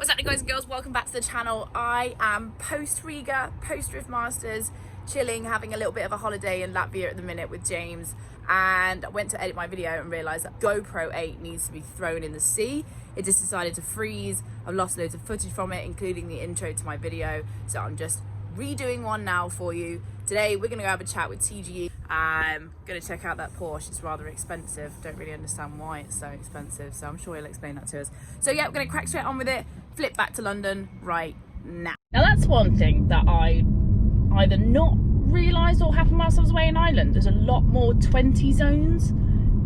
What's happening, guys and girls? Welcome back to the channel. I am post Riga, post Drift Masters, chilling, having a little bit of a holiday in Latvia at the minute with James, and I went to edit my video and realised that GoPro 8 needs to be thrown in the sea. It just decided to freeze. I've lost loads of footage from it, including the intro to my video, so I'm just redoing one now for you. Today we're going to go have a chat with TGE. I'm going to check out that Porsche. It's rather expensive. Don't really understand why it's so expensive, so I'm sure he'll explain that to us. So yeah, we're going to crack straight on with it. Flip back to London right now. Now that's one thing that I either not realised or happened whilst I was away in Ireland. There's a lot more 20 zones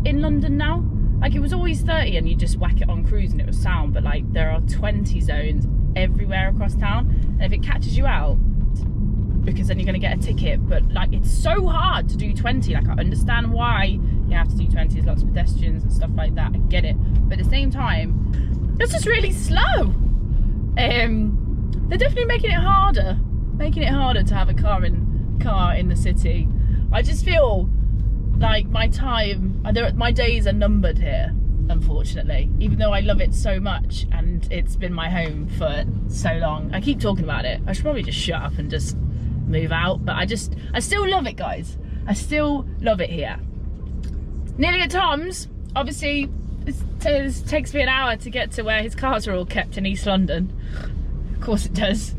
in London now. Like, it was always 30 and you just whack it on cruise and it was sound, but like there are 20 zones everywhere across town, and if it catches you out, because then you're going to get a ticket. But like, it's so hard to do 20. Like, I understand why you have to do 20. There's lots of pedestrians and stuff like that, I get it, but at the same time it's just really slow. They're definitely making it harder to have a car in the city. I just feel like my days are numbered here, unfortunately, even though I love it so much and it's been my home for so long. I keep talking about it. I should probably just shut up and just move out, but I still love it, guys. I still love it here. Nearly at Tom's. Obviously it takes me an hour to get to where his cars are all kept in East London. Of course it does.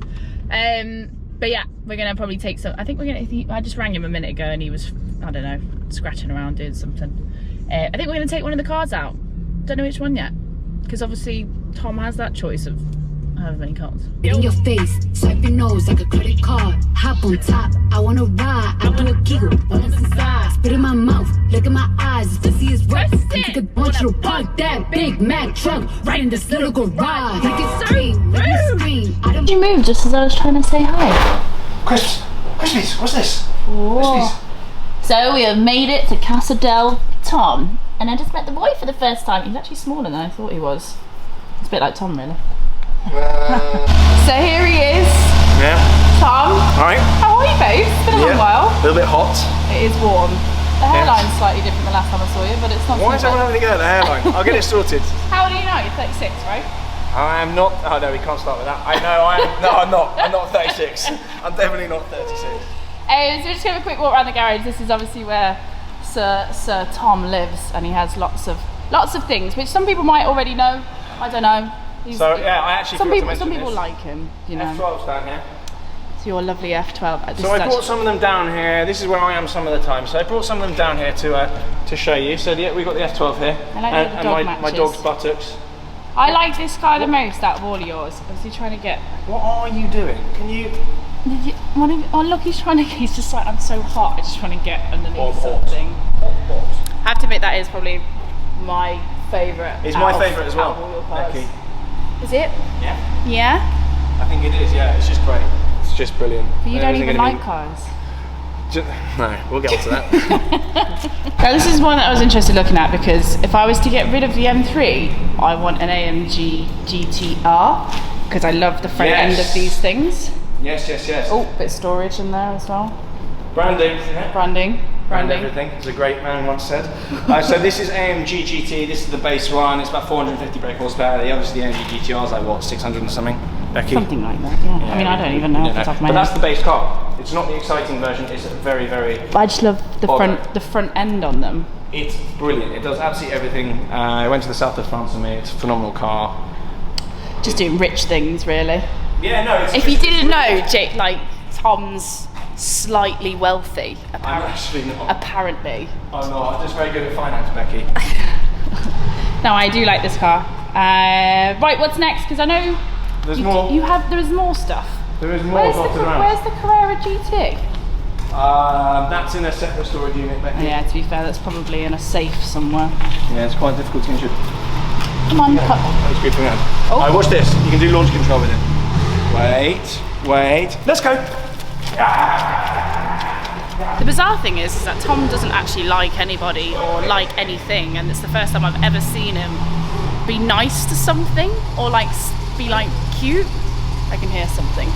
But yeah, we're gonna probably take some. I think we're gonna. I just rang him a minute ago and he was, I don't know, scratching around doing something. I think we're gonna take one of the cars out. Don't know which one yet, because obviously Tom has that choice of however many cars. In your face, swipe your nose like a credit card. Hop on top, I wanna ride. I do a giggle, almost inside. Spit in my mouth, look in my eyes. This is rough. I think I want you to park that Big Mac truck right in this little garage. Make it scream, make it scream. Did you move just as I was trying to say hi? Crispies, what's this? Crispies. So we have made it to Casa del Tom, and I just met the boy for the first time. He's actually smaller than I thought he was. It's a bit like Tom, really. So here he is. Yeah. Tom. Alright. How are you, babe? It's been a little while. A little bit hot. It is warm. The hairline's slightly different than last time I saw you, but it's not. Why is everyone having to go at the hairline? I'll get it sorted. How old are you now? You're 36, right? I am not. Oh no, we can't start with that. I know I am. No, I'm not. I'm not 36. I'm definitely not 36. So we're just going to have a quick walk around the garage. This is obviously where Sir Tom lives, and he has lots of things, which some people might already know. I don't know. I actually some people like him, you know. F12's down here. It's your lovely F12. So I brought some of them down here. This is where I am some of the time. So I brought some of them down here to show you. So we've got the F12 here, I like and my dog's buttocks. I like this car the most out of all of yours. Is he trying to get? What are you doing? Can you? Oh look, he's just like, I'm so hot. I just want to get underneath something. I have to admit that is probably my favourite. It's my favourite as well, Becky. Is it? Yeah. Yeah? I think it is, yeah. It's just great. It's just brilliant. But you don't even like cars. No, we'll get onto that. Now this is one that I was interested looking at, because if I was to get rid of the M3, I want an AMG GTR, because I love the front end of these things. Yes. Oh, bit of storage in there as well. Branding. Yeah. Branding. Everything, as a great man once said. So this is AMG GT, this is the base one, it's about 450 brake horsepower. Obviously the AMG GTR is like what, 600 and something? Becky? Something like that, yeah. I mean, I don't even know off the top of my head. But that's the base car. It's not the exciting version, it's very, very... I just love the front end on them. It's brilliant, it does absolutely everything. I went to the south of France and it's a phenomenal car. Just doing rich things, really. Yeah, no, it's... If you didn't know, Jake, like, Tom's slightly wealthy, I'm actually not. Apparently. I'm not, I'm just very good at finance, Becky. No, I do like this car. Right, what's next? Because I know there's more. There is more stuff. There is more dotted around. Where's the Carrera GT? That's in a separate storage unit, Becky. Yeah, to be fair, that's probably in a safe somewhere. Yeah, it's quite difficult to ensure. Come on, It's creeping around. Oh. Alright, watch this. You can do launch control with it. Wait. Let's go. The bizarre thing is that Tom doesn't actually like anybody or like anything, and it's the first time I've ever seen him be nice to something or like be like cute. I can hear something.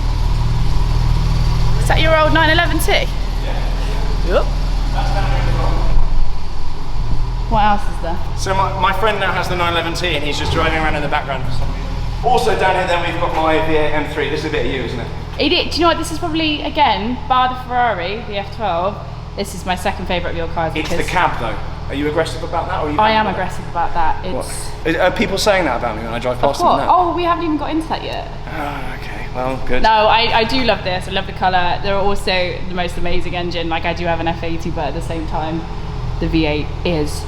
Is that your old 911T? Yeah. Yep. What else is there? So my friend now has the 911T and he's just driving around in the background for some reason. Also down here then we've got my V8 M3. This is a bit of you, isn't it? Do you know what? This is probably, again, bar the Ferrari, the F12. This is my second favourite of your cars. It's the cab though. Are you aggressive about that? Or are you I am aggressive about that. Are people saying that about me when I drive past them now? Oh, we haven't even got into that yet. Oh, okay, well, good. No, I do love this. I love the colour. They're also the most amazing engine. Like, I do have an F80, but at the same time, the V8 is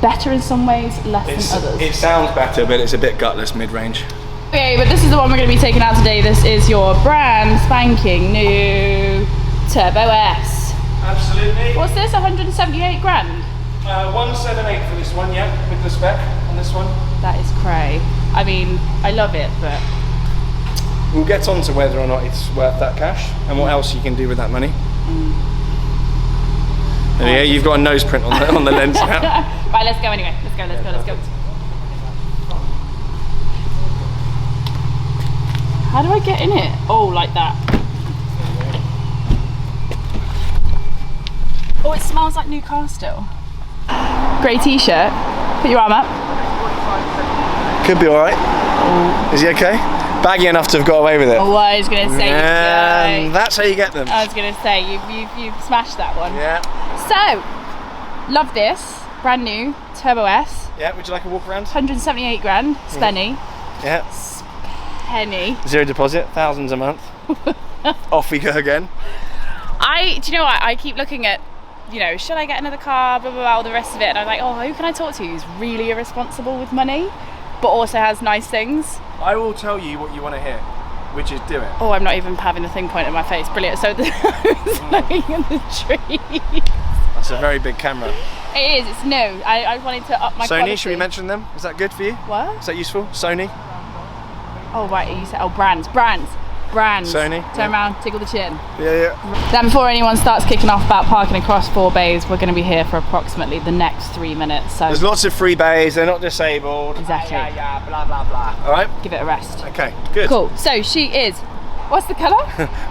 better in some ways, less than others. It sounds better, but it's a bit gutless mid-range. Okay, but this is the one we're going to be taking out today. This is your brand spanking new Turbo S. Absolutely. What's this, 178 grand? 178 for this one, yeah, with the spec on this one. That is cray. I mean, I love it, but... We'll get on to whether or not it's worth that cash and what else you can do with that money. Yeah, you've got a nose print on the lens now. Right, let's go anyway. Let's go. How do I get in it? Oh, like that. Oh, it smells like new car still. Grey t-shirt. Put your arm up. Could be alright. Is he okay? Baggy enough to have got away with it. Oh, I was going to say. That's how you get them. I was going to say, you've smashed that one. Yeah. So, love this. Brand new Turbo S. Yeah, would you like a walk around? 178 grand. Spenny. Yeah. Penny. Zero deposit, thousands a month. Off we go again. Do you know what? I keep looking at, should I get another car, blah, blah, blah, all the rest of it. And I'm like, oh, who can I talk to who's really irresponsible with money, but also has nice things? I will tell you what you want to hear, which is do it. Oh, I'm not even having the thing pointed at my face. Brilliant. So I was looking at the tree. That's a very big camera. It is, it's new. I wanted to up my quality. Sony, should we mention them? Is that good for you? What? Is that useful? Sony? Oh, right, you said, brands. Sony. Turn around, tickle the chin. Yeah. Then before anyone starts kicking off about parking across 4 bays, we're going to be here for approximately the next 3 minutes. So there's lots of free bays, they're not disabled. Exactly. Yeah, blah, blah, blah. All right? Give it a rest. Okay, good. Cool. So she is, what's the colour?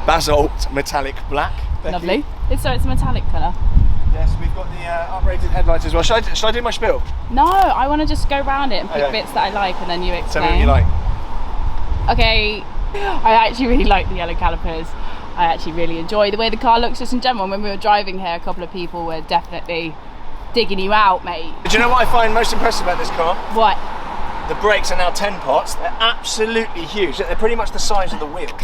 Basalt metallic black. Becky. Lovely. It's a metallic colour. Yes, we've got the uprated headlights as well. Should I do my spiel? No, I want to just go around it and pick bits that I like and then you explain. Tell me what you like. Okay, I actually really like the yellow calipers. I actually really enjoy the way the car looks just in general. When we were driving here, a couple of people were definitely digging you out, mate. Do you know what I find most impressive about this car? What? The brakes are now 10 pots. They're absolutely huge. They're pretty much the size of the wheel.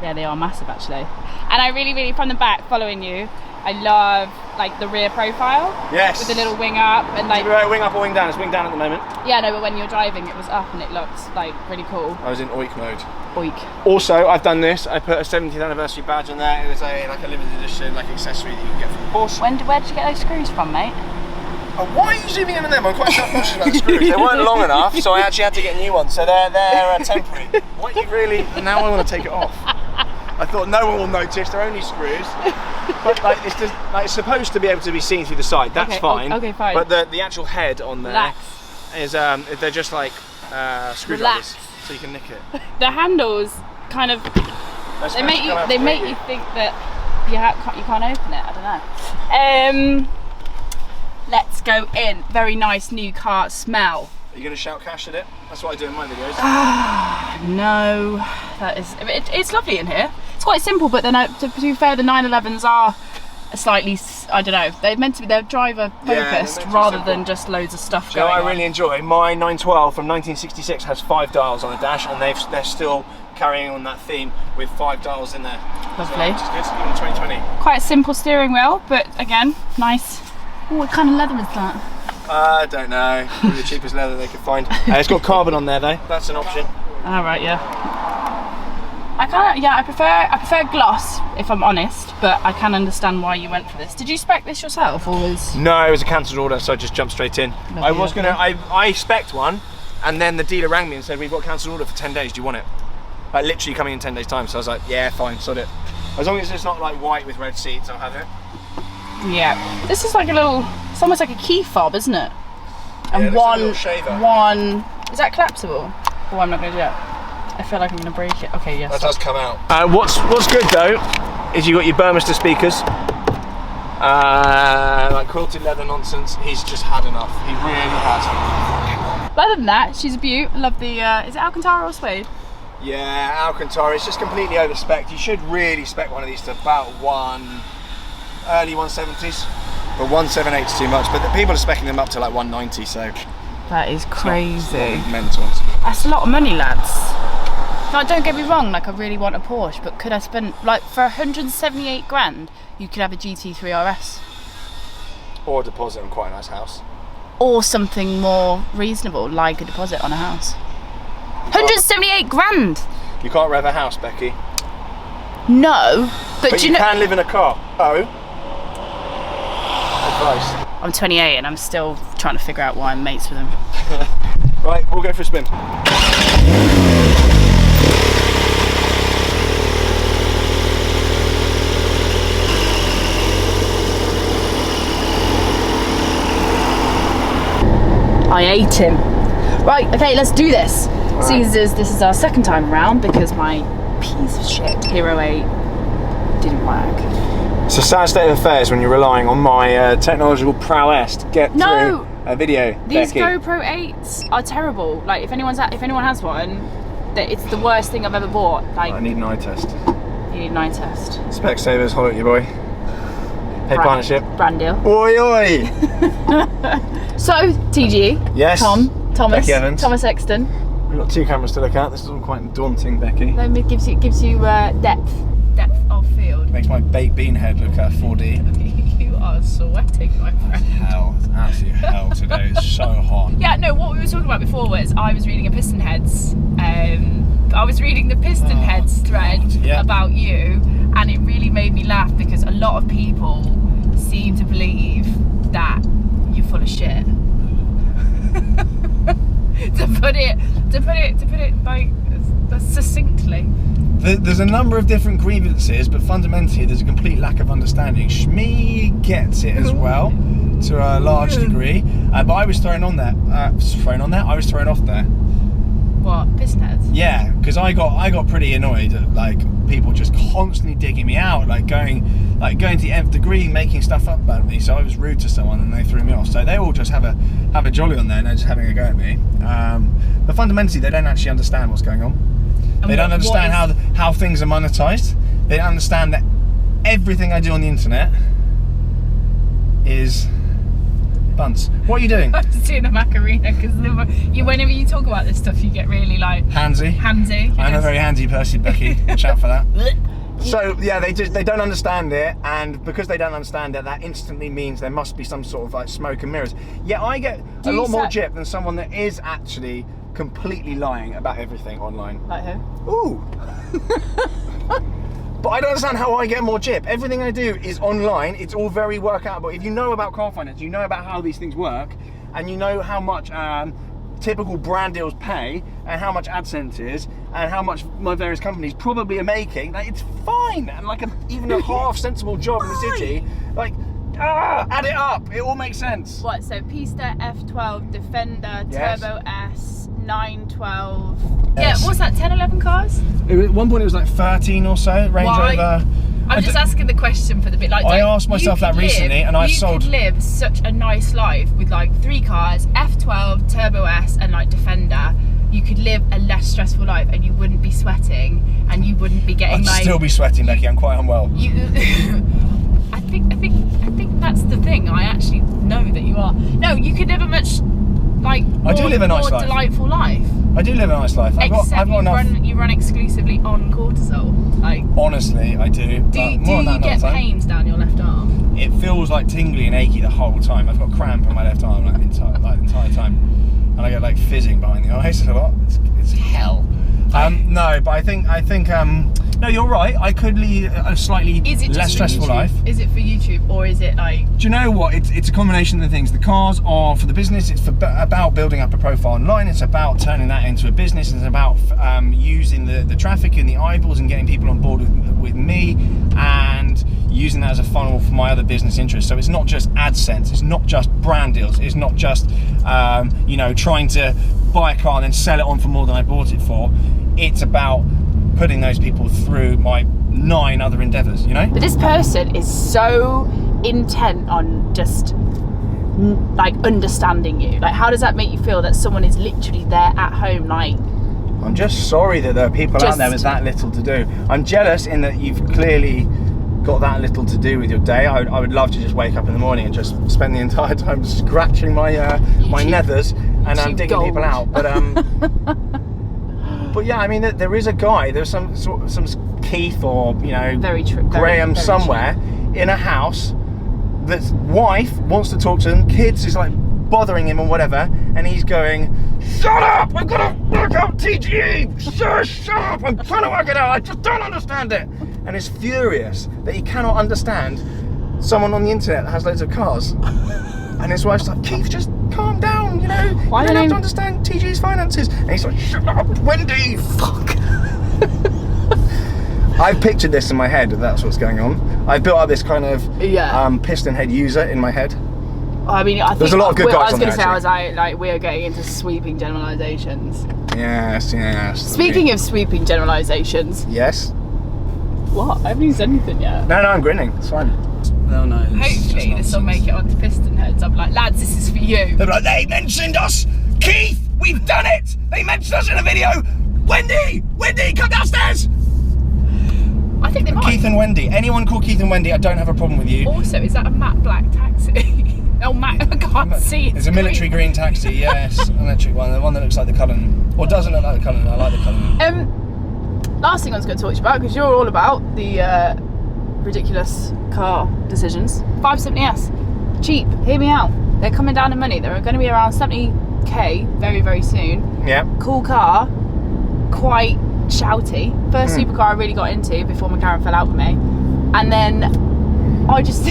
Yeah, they are massive actually. And I really, from the back, following you, I love like the rear profile. Yes. With the little wing up and like. Wing up or wing down? It's wing down at the moment. Yeah, no, but when you're driving, it was up and it looked like really cool. I was in oik mode. Oik. Also, I've done this. I put a 70th anniversary badge on there. It was like a limited edition accessory that you can get from Porsche. Where did you get those screws from, mate? Oh, why are you zooming in on them? I'm quite self-conscious about the screws. They weren't long enough, so I actually had to get new ones. So they're temporary. What you really? Now I want to take it off. I thought no one will notice. They're only screws. But it's supposed to be able to be seen through the side. That's fine. Okay, fine. But the actual head on there is they're just like screwdrivers, so you can nick it. The handles kind of they make you think that you can't open it. I don't know. Let's go in. Very nice new car smell. Are you going to shout cash at it? That's what I do in my videos. No, it's lovely in here. It's quite simple, but then to be fair, the 911s are slightly, I don't know, they're driver focused rather than just loads of stuff going on. I really enjoy my 912 from 1966 has 5 dials on the dash, and they're still carrying on that theme with 5 dials in there. Lovely. Which is good, even 2020. Quite a simple steering wheel, but again, nice. Oh, what kind of leather is that? I don't know. Probably the cheapest leather they could find. It's got carbon on there though. That's an option. All right, yeah. I prefer gloss if I'm honest, but I can understand why you went for this. Did you spec this yourself, or was? No, it was a cancelled order, so I just jumped straight in. Lovely, I spec'd one, and then the dealer rang me and said we've got a cancelled order for 10 days. Do you want it? Like literally coming in 10 days time. So I was like, yeah, fine, sod it. As long as it's not like white with red seats, I'll have it. Yeah, this is like it's almost like a key fob, isn't it? And yeah, one, like is that collapsible? Oh, I'm not gonna do it. I feel like I'm gonna break it. Okay, yes. That does come out. What's good though, is you got your Burmester speakers. Like quilted leather nonsense, he's just had enough. He really has. But other than that, she's a beaut. I love the, is it Alcantara or suede? Yeah, Alcantara. It's just completely over-spec'd. You should really spec one of these to about early 170s. But 178's too much. But the people are specking them up to like 190, so... That is crazy. It's not mental. That's a lot of money, lads. Now, don't get me wrong, like I really want a Porsche, but could I spend, like for 178 grand, you could have a GT3 RS. Or a deposit on quite a nice house. Or something more reasonable, like a deposit on a house. 178 grand! You can't rev a house, Becky. No, but you can live in a car. Oh. Advice. I'm 28 and I'm still trying to figure out why I'm mates with him. Right, we'll go for a spin. I ate him. Right, okay, let's do this. Right. Seeing as this is our second time around because my piece of shit Hero 8 didn't work. It's a sad state of affairs when you're relying on my technological prowess to get through a video. These Becky. GoPro 8s are terrible. Like if anyone has one, it's the worst thing I've ever bought. Like I need an eye test. You need an eye test. Specsavers, holler at your boy. Hey, partnership. Brand deal. Oi oi! So, TGE. Yes. Thomas. Becky Evans. Thomas Exton. We've got 2 cameras to look at. This is all quite daunting, Becky. It gives you depth of field. Makes my baked bean head look 4D. You are sweating, my friend. Hell, it's absolute hell today. It's so hot. Yeah, no, what we were talking about before was I was reading a Piston Heads. I was reading the Piston Heads thread about you, and it really made me laugh because a lot of people seem to believe that you're full of shit. to put it like succinctly. There's a number of different grievances, but fundamentally there's a complete lack of understanding. Shmee gets it as well, to a large degree, but I was thrown on there. I was thrown off there. What, Piston Heads? Yeah, because I got pretty annoyed at like people just constantly digging me out, like going to the nth degree, making stuff up about me. So I was rude to someone and they threw me off. So they all just have a jolly on there and they're just having a go at me. But fundamentally they don't actually understand what's going on. They don't understand how things are monetized. They don't understand that everything I do on the internet is bunts. What are you doing? I was doing a Macarena because whenever you talk about this stuff, you get really like handsy. I'm a very handsy person, Becky. Watch out for that. So yeah, they don't understand it, and because they don't understand it, that instantly means there must be some sort of like smoke and mirrors. Yeah, I get a lot more jip than someone that is actually completely lying about everything online. Like who? Ooh. But I don't understand how I get more jip. Everything I do is online. It's all very workoutable. If you know about car finance, you know about how these things work, and you know how much typical brand deals pay, and how much AdSense is, and how much my various companies probably are making, like, it's fine. And like even a half sensible job in the city, like, add it up. It all makes sense. What, so Pista, F12, Defender, Turbo S, 912. Yeah, what's that, 10, 11 cars? At one point it was like 13 or so, Range Rover. I'm just asking the question for the bit. Like, I asked myself that recently, and I've sold. You could live such a nice life with like 3 cars, F12, Turbo S, and like Defender. You could live a less stressful life, and you wouldn't be sweating, and you wouldn't be getting I'd still be sweating, Becky. I'm quite unwell. I think that's the thing. I actually know that you are. No, you could live a much like I do live a nice life. Delightful life. I do live a nice life. I've got enough. You run exclusively on cortisol. Like, honestly, I do. Do you get pains down your left arm? It feels like tingly and achy the whole time. I've got cramp in my left arm the entire time, and I get like fizzing behind the eyes a lot. It's hell. No, but I think no, you're right. I could lead a slightly less stressful life. Is it for YouTube, or is it like? Do you know what? It's a combination of the things. The cars are for the business. It's about building up a profile online. It's about turning that into a business. It's about using the traffic and the eyeballs and getting people on board with me, and using that as a funnel for my other business interests. So it's not just AdSense. It's not just brand deals. It's not just trying to buy a car and then sell it on for more than I bought it for. It's about putting those people through my 9 other endeavours, you know? But this person is so intent on just like understanding you? Like, how does that make you feel that someone is literally there at home, like? I'm just sorry that there are people out there with that little to do. I'm jealous in that you've clearly got that little to do with your day. I would love to just wake up in the morning and just spend the entire time scratching my my nethers and digging people out. But but yeah, I mean, there is a guy. There's some Keith or Graham somewhere in a house. That's wife wants to talk to him. Kids is like bothering him or whatever, and he's going, "Shut up! I've got to work out TGE. Shut up! I'm trying to work it out. I just don't understand it." And is furious that he cannot understand someone on the internet that has loads of cars. And his wife's like, "Keith, just calm down. You don't have to understand TGE's finances." And he's like, "Shut up, Wendy. Fuck." I've pictured this in my head. That's what's going on. I've built up this kind of piston head user in my head. I mean, I think there's a lot of good guys on there. We are getting into sweeping generalisations. Yes. Speaking of sweeping generalisations. Yes. What? I haven't even said anything yet. No, I'm grinning. It's fine. No. Hopefully this will make it onto piston heads. I'm like, lads, this is for you. They're like, they mentioned us. Keith, we've done it. They mentioned us in a video. Wendy, come downstairs. I think they might. Keith and Wendy. Anyone called Keith and Wendy, I don't have a problem with you. Also, is that a matte black taxi? Oh, matte, I can't see. It's a military green taxi, yes. An electric one. The one that looks like the Cullen. Or doesn't look like the Cullen. I like the Cullen. Last thing I was going to talk to you about, because you're all about the ridiculous car decisions. 570S. Cheap. Hear me out. They're coming down in money. They're going to be around 70k very, very soon. Yeah. Cool car. Quite shouty. First supercar I really got into before McLaren fell out with me. And then I just...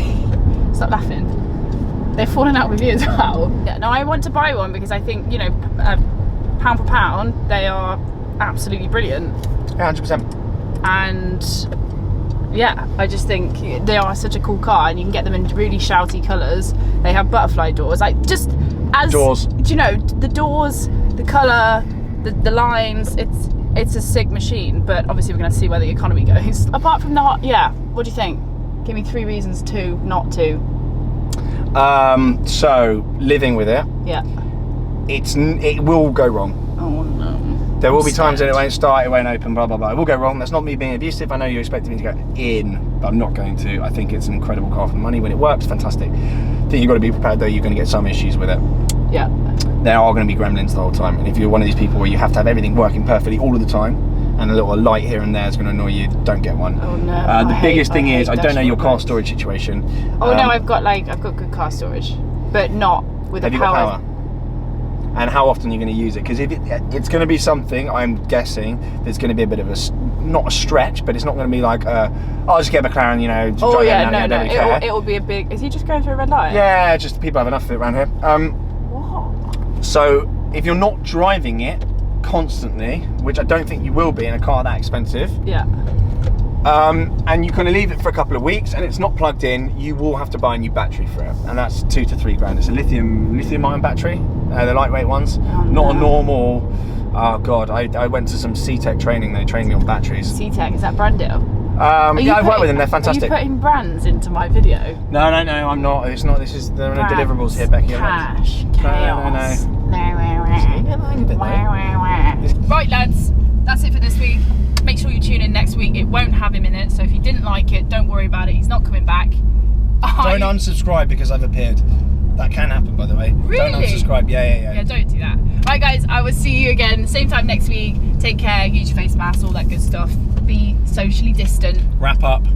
Stop laughing. They've fallen out with you as well. Yeah, no, I want to buy one because I think, pound for pound, they are absolutely brilliant. Yeah, 100%. And yeah, I just think they are such a cool car, and you can get them in really shouty colours. They have butterfly doors, like just as doors. Do you know the doors, the colour, the lines? It's a sick machine, but obviously we're going to see where the economy goes. Apart from that, what do you think? Give me 3 reasons to not to. So living with it. Yeah. It will go wrong. Oh no. There will be times that it won't start, it won't open, blah blah blah. It will go wrong. That's not me being abusive. I know you're expecting me to go in, but I'm not going to. I think it's an incredible car for the money. When it works, fantastic. I think you've got to be prepared though. You're going to get some issues with it. Yeah. There are going to be gremlins the whole time, and if you're one of these people where you have to have everything working perfectly all of the time, and a little light here and there is going to annoy you, don't get one. Oh no. The biggest thing is, I don't know your car storage situation. Oh no, I've got good car storage, but not with a power. And how often are you going to use it? Because it's going to be something, I'm guessing, there's going to be a bit of not a stretch, but it's not going to be like, I'll just get a McLaren, to drive around. No. It will be a big... Is he just going through a red light? Yeah, just people have enough of it around here. What? So, if you're not driving it constantly, which I don't think you will be in a car that expensive. Yeah. And you kind of leave it for a couple of weeks and it's not plugged in, you will have to buy a new battery for it, and that's 2 to 3 grand. It's a lithium ion battery, the lightweight ones, not a normal. Oh god, I went to some C-Tech training. They trained me on batteries. C-Tech, is that Brandil? Yeah, I've worked with them. They're fantastic. Are you putting brands into my video? No, I'm not. It's not. There are no deliverables here, Becky. Cash, chaos. No. Right, lads, that's it for this week. Make sure you tune in next week. It won't have him in it, so if you didn't like it, don't worry about it. He's not coming back. Don't unsubscribe because I've appeared. That can happen, by the way. Really? Don't unsubscribe. Yeah. Yeah, don't do that. Right, guys, I will see you again same time next week. Take care, use your face mask, all that good stuff. Be socially distant. Wrap up.